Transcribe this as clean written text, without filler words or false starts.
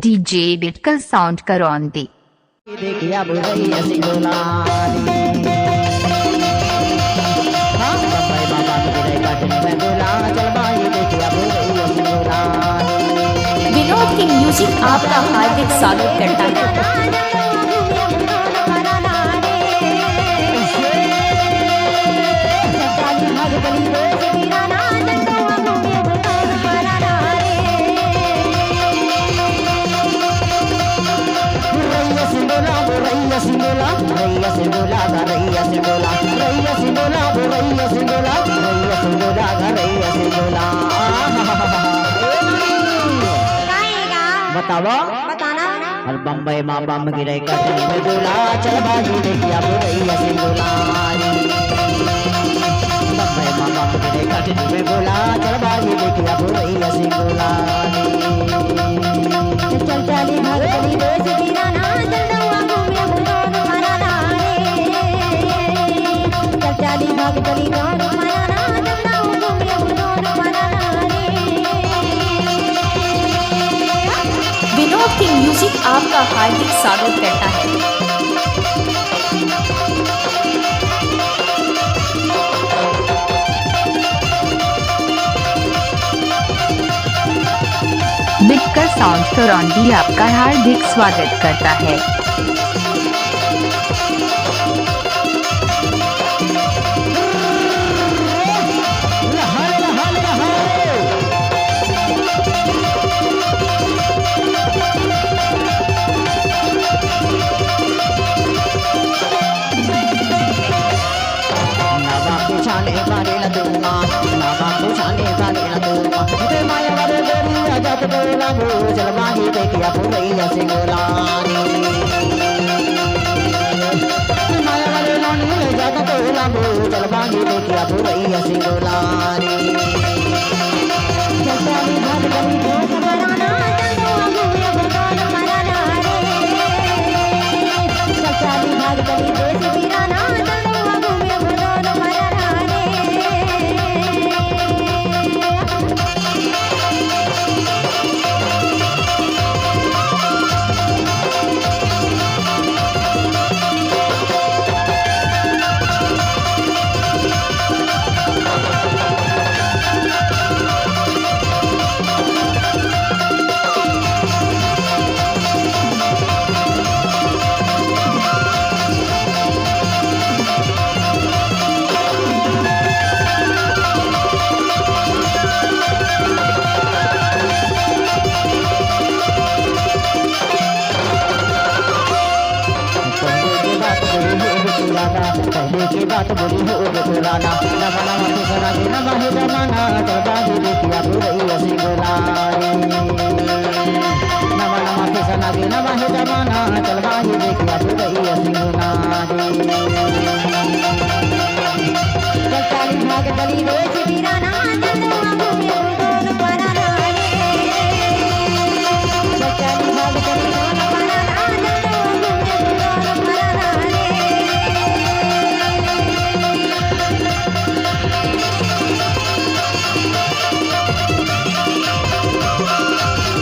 DJ बिटकल sound Karaundi. देखिया बुढ़ैया सिंगोलानी हाँ बम्बई बाबा गिरे काटने में गोला चल बाई देखिया बुढ़ैया सिंगोलानी। विनोद की म्यूजिक आपका हार्दिक स्वागत करता है। रैया सिंगोला रैया सिंगोला रैया सिंगोला रैया सिंगोला रैया सिंगोला रैया सिंगोला बताओ बताना और बम्बई माँ बम गिरे कटनी में गोला चल बाजू देखिया रैया सिंगोला। बम्बई माँ बम गिरे कटनी में गोला चल बाजू देखिया रैया सिंगोला। चल चली भाग चली देश दीवाना चल दवा घूमे बुलोन मारा रे चल चली भाग चली गान मारा ना चल दवा घूमे बुलोन मारा रे। विनोद की म्यूजिक आपका हार्दिक स्वागत करता है। बिटकल साउंड करौंदी आपका हार्दिक स्वागत करता है। छाने बारे लदूंगा नावा को छाने बारे लदूंगा ते माया वाले गोरिया जब गोला हो चल बाही देखिया रैया सिंगोलानी। माया वाले लानी ले जब गोला हो चल बाही देखिया रैया सिंगोलानी। चल चली भाग चली देश दीवाना चल दवा घूमे बुलोन मारा रे चल चली भाग चली देश दीवाना चल दवा घूमे बुलोन मारा रे। पहले की बात बोली हो पुराना नवा नवा के सना के नवा है जमाना चल बाजू देखिया रैया सिंगोलानी। नवा नवा के सना के नवा है जमाना चल बाजू देखिया रैया सिंगोलानी। चल चली भाग चली देश